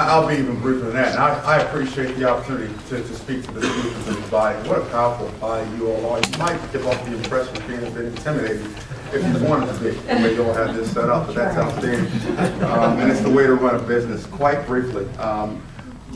I'll be even briefer than that. And I appreciate the opportunity to speak to the speakers in this body. What a powerful body you all are. You might give off the impression of being a bit intimidating if you wanted to be, the way you all have this set up, but that's outstanding. And it's the way to run a business. Quite briefly,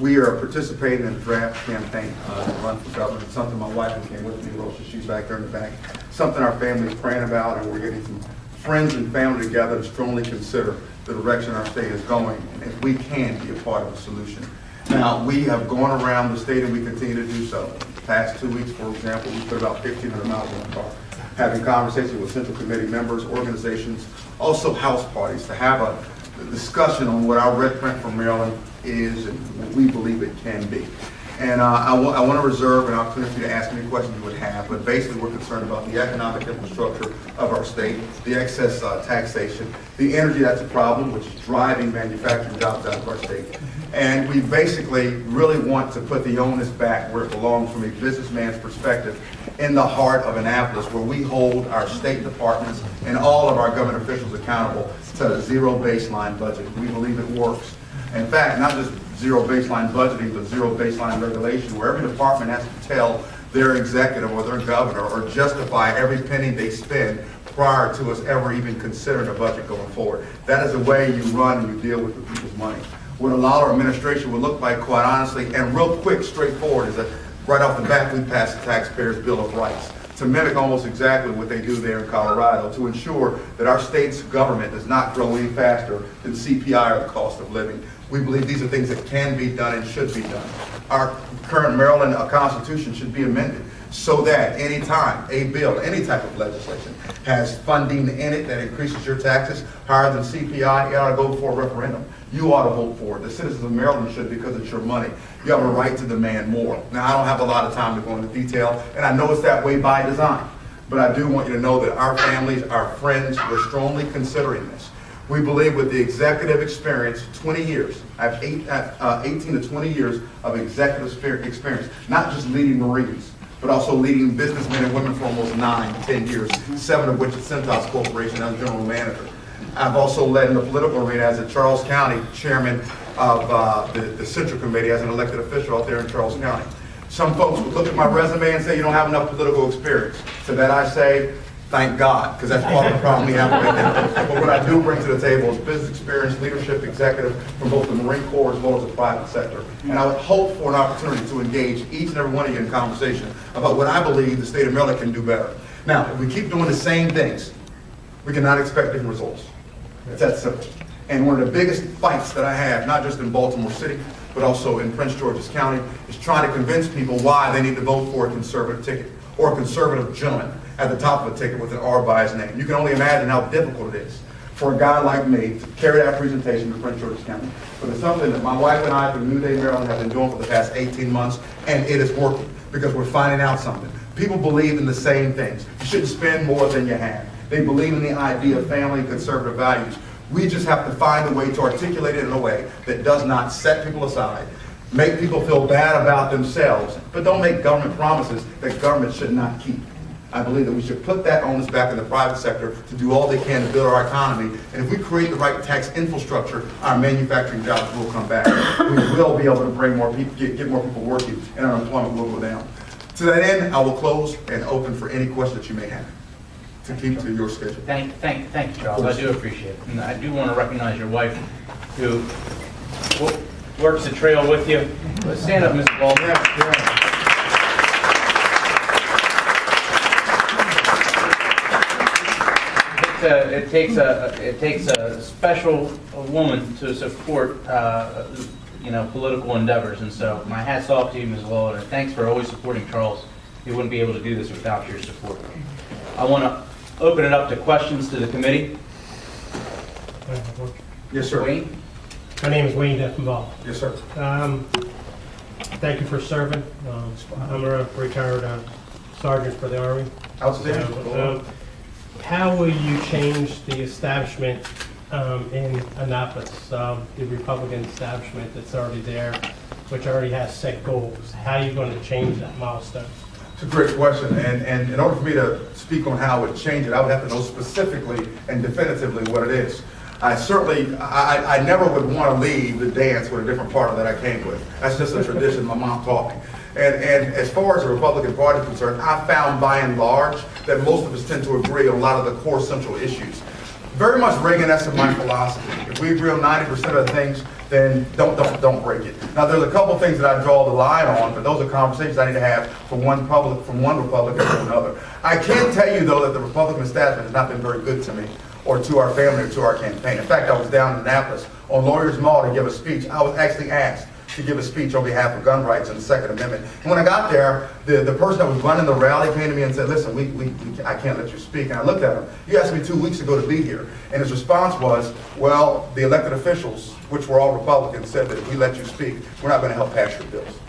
we are participating in a draft campaign to run for governor. It's something my wife who came with me, Rosha, she's back there in the back. Something our family's praying about, and we're getting some friends and family together to strongly consider the direction our state is going, and if we can be a part of the solution. Now, we have gone around the state and we continue to do so. The past 2 weeks, for example, we put about 1,500 miles in the car, having conversations with Central Committee members, organizations, also house parties, to have a discussion on what our red print for Maryland is and what we believe it can be. And I want to reserve an opportunity for you to ask any questions you would have, but basically we're concerned about the economic infrastructure of our state, the excess taxation, the energy that's a problem, which is driving manufacturing jobs out of our state. And we basically really want to put the onus back where it belongs from a businessman's perspective in the heart of Annapolis, where we hold our state departments and all of our government officials accountable to a zero baseline budget. We believe it works. In fact, not just zero baseline budgeting, but zero baseline regulation, where every department has to tell their executive or their governor or justify every penny they spend prior to us ever even considering a budget going forward. That is the way you run and you deal with the people's money. What a Lollar administration would look like, quite honestly, and real quick, straightforward, is that right off the bat, we passed the Taxpayers' Bill of Rights to mimic almost exactly what they do there in Colorado, to ensure that our state's government does not grow any faster than CPI or the cost of living. We believe these are things that can be done and should be done. Our current Maryland Constitution should be amended so that any time a bill, any type of legislation, has funding in it that increases your taxes higher than CPI, you ought to go for a referendum. You ought to vote for it. The citizens of Maryland should, because it's your money. You have a right to demand more. Now, I don't have a lot of time to go into detail, and I know it's that way by design. But I do want you to know that our families, our friends, we're strongly considering this. We believe with the executive experience, 20 years, I have 18 to 20 years of executive experience, not just leading Marines, but also leading businessmen and women for almost 9, 10 years, 7 of which at Centos Corporation as general manager. I've also led in the political arena as a Charles County chairman of the Central Committee as an elected official out there in Charles County. Some folks would look at my resume and say, you don't have enough political experience. To that I say, thank God, because that's part of the problem we have right now. But what I do bring to the table is business experience, leadership, executive from both the Marine Corps as well as the private sector. And I would hope for an opportunity to engage each and every one of you in conversation about what I believe the state of Maryland can do better. Now, if we keep doing the same things, we cannot expect different results. It's that simple. And one of the biggest fights that I have, not just in Baltimore City, but also in Prince George's County, is trying to convince people why they need to vote for a conservative ticket or a conservative gentleman at the top of a ticket with an R by his name. You can only imagine how difficult it is for a guy like me to carry that presentation to Prince George's County. But it's something that my wife and I from New Day, Maryland have been doing for the past 18 months, and it is working because we're finding out something. People believe in the same things. You shouldn't spend more than you have. They believe in the idea of family and conservative values. We just have to find a way to articulate it in a way that does not set people aside, make people feel bad about themselves, but don't make government promises that government should not keep. I believe that we should put that onus back in the private sector to do all they can to build our economy. And if we create the right tax infrastructure, our manufacturing jobs will come back. We will be able to bring more people, get more people working, and our employment will go down. To that end, I will close and open for any questions that you may have to keep to your schedule. Thank you, Charles. I do appreciate it. And I do want to recognize your wife, who works the trail with you. Let's stand up, Mr. Baldwin. Yeah. It takes a special woman to support political endeavors, and so my hat's off to you, Ms. Lollar, and thanks for always supporting Charles. We wouldn't be able to do this without your support. I want to open it up to questions to the committee. Yes, sir. Wayne? My name is Wayne Defenbaugh. Yes, sir. Thank you for serving. I'm a retired sergeant for the Army. Outstanding. How will you change the establishment in Annapolis, the Republican establishment that's already there, which already has set goals? How are you going to change that milestone? It's a great question, and in order for me to speak on how I would change it, I would have to know specifically and definitively what it is. I certainly, I never would want to leave the dance with a different partner that I came with. That's just a tradition my mom taught me. And as far as the Republican Party is concerned, I found by and large that most of us tend to agree on a lot of the core central issues. Very much Reagan-esque my philosophy. If we agree on 90% of the things, then don't break it. Now there's a couple things that I draw the line on, but those are conversations I need to have from one Republican to another. I can tell you though that the Republican establishment has not been very good to me, or to our family, or to our campaign. In fact, I was down in Annapolis on Lawyers Mall to give a speech. I was actually asked to give a speech on behalf of gun rights and the Second Amendment. And when I got there, the person that was running the rally came to me and said, listen, I can't let you speak. And I looked at him. You asked me 2 weeks ago to be here. And his response was, well, the elected officials, which were all Republicans, said that if we let you speak, we're not going to help pass your bills.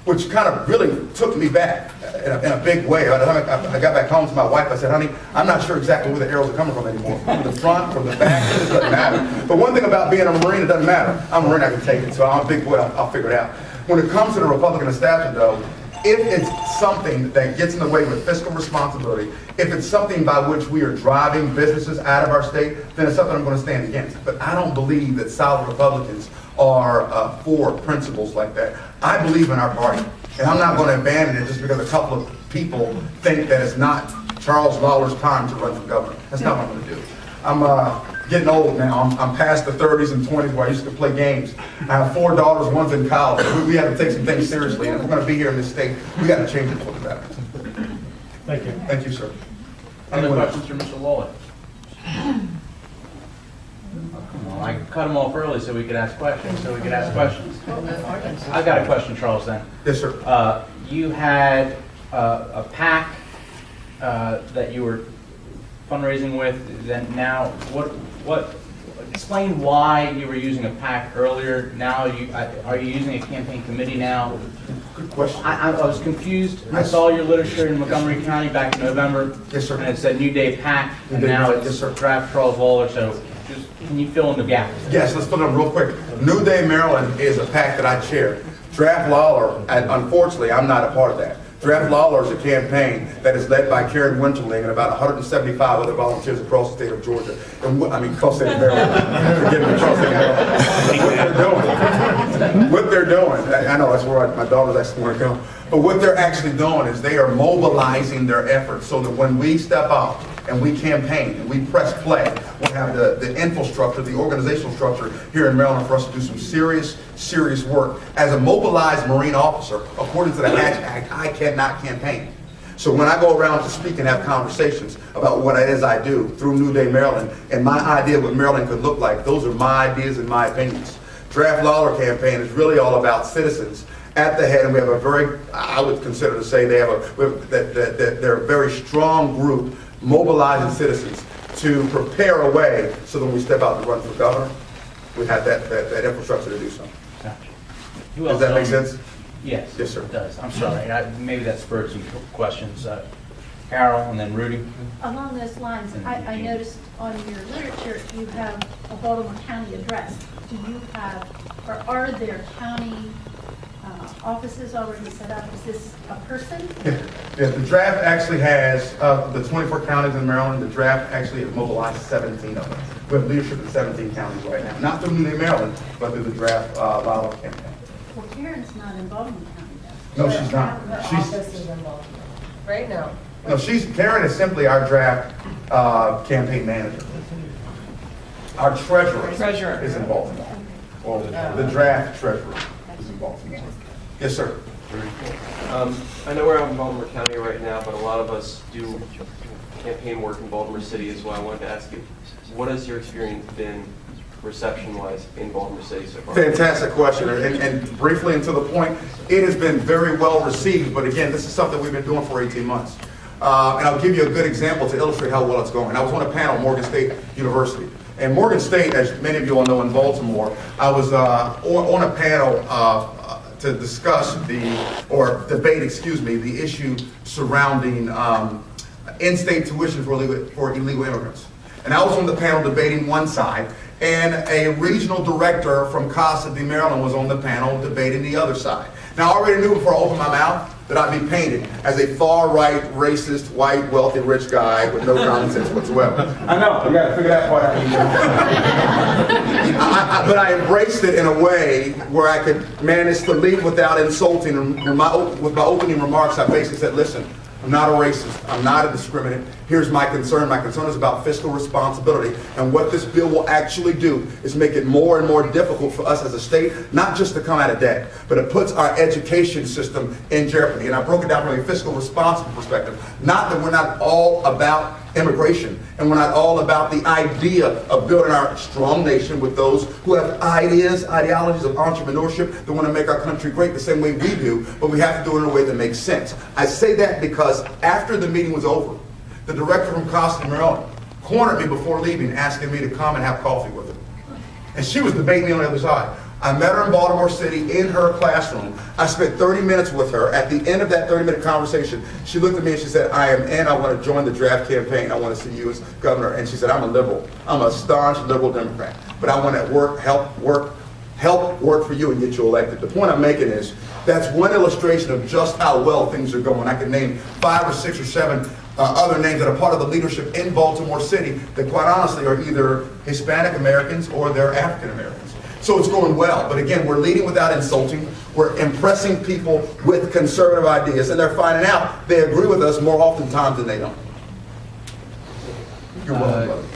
Which kind of really took me back in a big way. I got back home to my wife. I said, honey, I'm not sure exactly where the arrows are coming from anymore. From the front, from the back, it doesn't matter. But one thing about being a Marine, it doesn't matter. I'm a Marine, I can take it. So I'm a big boy, I'll figure it out. When it comes to the Republican establishment, though, if it's something that gets in the way with fiscal responsibility, if it's something by which we are driving businesses out of our state, then it's something I'm going to stand against. But I don't believe that solid Republicans are for principles like that. I believe in our party, and I'm not going to abandon it just because a couple of people think that it's not Charles Lollar's time to run for governor. That's not what I'm going to do. I'm getting old now. I'm past the 30s and 20s where I used to play games. I have 4 daughters, one's in college. We have to take some things seriously, and if we're going to be here in this state, we got to change it for the better. Thank you. Thank you, sir. Other questions for Mr. Lollar? I cut him off early so we could ask questions. I got a question, Charles, then. Yes, sir. You had a PAC that you were fundraising with. Then now, what? Explain why you were using a PAC earlier. Now, are you using a campaign committee now? Good question. I was confused. I saw your literature in Montgomery County back in November. Yes, sir. And it said New Day PAC, and now it's draft Charles Lollar. So, just can you fill in the gap? Yes, let's fill it in real quick. New Day Maryland is a PAC that I chair. Draft Lollar, and unfortunately, I'm not a part of that. Draft Lollar is a campaign that is led by Karen Winterling and about 175 other volunteers across the state of Georgia. And across the state of Maryland. Forgive me, across the state of Maryland. What they're doing, I know that's where my daughters actually want to go, but what they're actually doing is they are mobilizing their efforts so that when we step out and we campaign and we press play, we'll have the infrastructure, the organizational structure here in Maryland for us to do some serious work. As a mobilized Marine officer, according to the Hatch Act, I cannot campaign. So when I go around to speak and have conversations about what it is I do through New Day Maryland and my idea of what Maryland could look like, those are my ideas and my opinions. Draft Lollar campaign is really all about citizens at the head, and we have a very, I would consider to say they're a very strong group mobilizing citizens to prepare a way so that when we step out to run for governor, we have that infrastructure to do so. Gotcha. Does that make sense? Yes. Yes, sir. It does. I'm sorry. Maybe that spurred some questions. Carol and then Rudy. Along those lines, I noticed on your literature you have a Baltimore County address. Do you have, or are there county offices already set up? Is this a person? Yeah, the draft actually has, the 24 counties in Maryland, the draft actually has mobilized 17 of them. We have leadership in 17 counties right now. Not through New Day, Maryland, but through the draft Lollar campaign. Well, Karen's not in Baltimore County, though. No, she's not. Her She's, office is in Baltimore. Right now. no, Karen is simply our draft campaign manager. Our treasurer is in Baltimore. Or the draft treasurer is in Baltimore. Yes, sir. I know we're out in Baltimore County right now, but a lot of us do campaign work in Baltimore City as well. I wanted to ask you, what has your experience been reception-wise in Baltimore City so far? Fantastic question, and briefly and to the point, it has been very well received, but again, this is something we've been doing for 18 months. And I'll give you a good example to illustrate how well it's going. I was on a panel at Morgan State University. And Morgan State, as many of you all know in Baltimore, I was on a panel to discuss debate the issue surrounding in-state tuition for illegal immigrants. And I was on the panel debating one side, and a regional director from Casa de Maryland was on the panel debating the other side. Now, I already knew before I opened my mouth that I be painted as a far-right, racist, white, wealthy, rich guy with no common sense whatsoever. I know, you gotta figure that part out. But I embraced it in a way where I could manage to lead without insulting. And with my opening remarks, I basically said, listen, I'm not a racist. I'm not a discriminant. Here's my concern. My concern is about fiscal responsibility. And what this bill will actually do is make it more and more difficult for us as a state, not just to come out of debt, but it puts our education system in jeopardy. And I broke it down from a fiscal responsible perspective. Not that we're not all about immigration, and we're not all about the idea of building our strong nation with those who have ideas, ideologies of entrepreneurship that want to make our country great the same way we do, but we have to do it in a way that makes sense. I say that because after the meeting was over, the director from Costa, Maryland, cornered me before leaving, asking me to come and have coffee with her. And she was debating me on the other side. I met her in Baltimore City in her classroom. I spent 30 minutes with her. At the end of that 30-minute conversation, she looked at me and she said, I am in. I want to join the draft campaign. I want to see you as governor. And she said, I'm a liberal. I'm a staunch liberal Democrat. But I want to help work for you and get you elected. The point I'm making is that's one illustration of just how well things are going. I can name 5 or 6 or 7 other names that are part of the leadership in Baltimore City that quite honestly are either Hispanic Americans or they're African Americans. So it's going well, but again, we're leading without insulting. We're impressing people with conservative ideas, and they're finding out they agree with us more oftentimes than they don't. You're welcome, brother.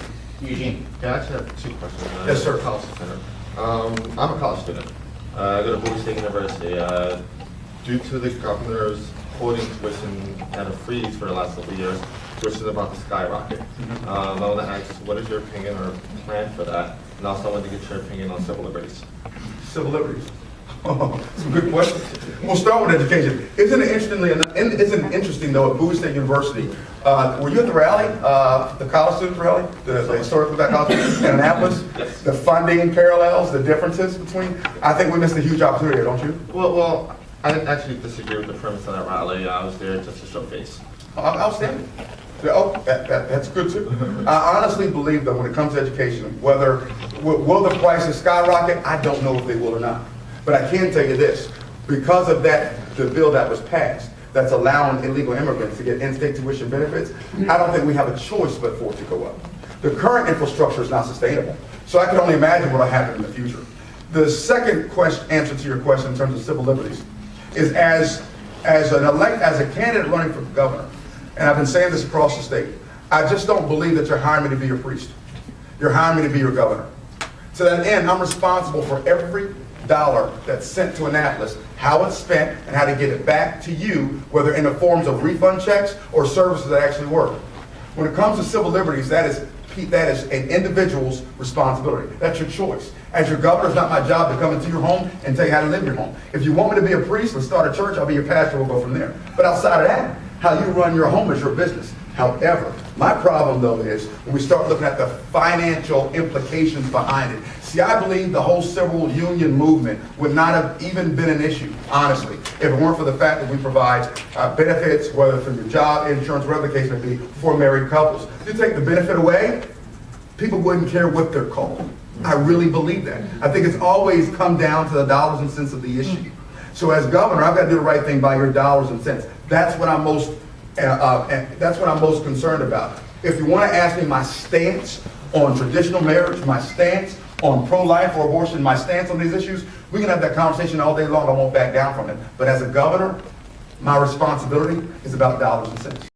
Eugene. Yeah, I actually have 2 questions. Yes, sir. College student. I'm a college student. I go to Bowie State University. Due to the governor's holding tuition at a freeze for the last couple of years, tuition is about to skyrocket. I want to ask, what is your opinion or plan for that? And also, I want to get your opinion on civil liberties. Civil liberties. Some good questions. We'll start with education. Isn't it interesting though at Bowie State University? Were you at the rally, the college student rally, the historical black college in Annapolis? Yes. The funding parallels, the differences between. I think we missed a huge opportunity here, don't you? Well, I didn't actually disagree with the premise of that rally. I was there just to show face. Outstanding. Oh, that's good too. I honestly believe that when it comes to education, will the prices skyrocket? I don't know if they will or not. But I can tell you this, because of that, the bill that was passed, that's allowing illegal immigrants to get in-state tuition benefits, I don't think we have a choice but for it to go up. The current infrastructure is not sustainable. So I can only imagine what will happen in the future. The second answer to your question in terms of civil liberties is as a candidate running for governor, and I've been saying this across the state, I just don't believe that you're hiring me to be your priest. You're hiring me to be your governor. To that end, I'm responsible for every dollar that's sent to Annapolis, how it's spent, and how to get it back to you, whether in the forms of refund checks or services that actually work. When it comes to civil liberties, that is an individual's responsibility. That's your choice. As your governor, it's not my job to come into your home and tell you how to live your home. If you want me to be a priest, let's start a church, I'll be your pastor, we'll go from there. But outside of that, how you run your home is your business. However, my problem though is when we start looking at the financial implications behind it. See, I believe the whole civil union movement would not have even been an issue, honestly, if it weren't for the fact that we provide benefits, whether through your job, insurance, whatever the case may be, for married couples. If you take the benefit away, people wouldn't care what they're called. I really believe that. I think it's always come down to the dollars and cents of the issue. So as governor, I've got to do the right thing by your dollars and cents. That's what I'm most concerned about. If you want to ask me my stance on traditional marriage, my stance on pro-life or abortion, my stance on these issues, we can have that conversation all day long. I won't back down from it. But as a governor, my responsibility is about dollars and cents.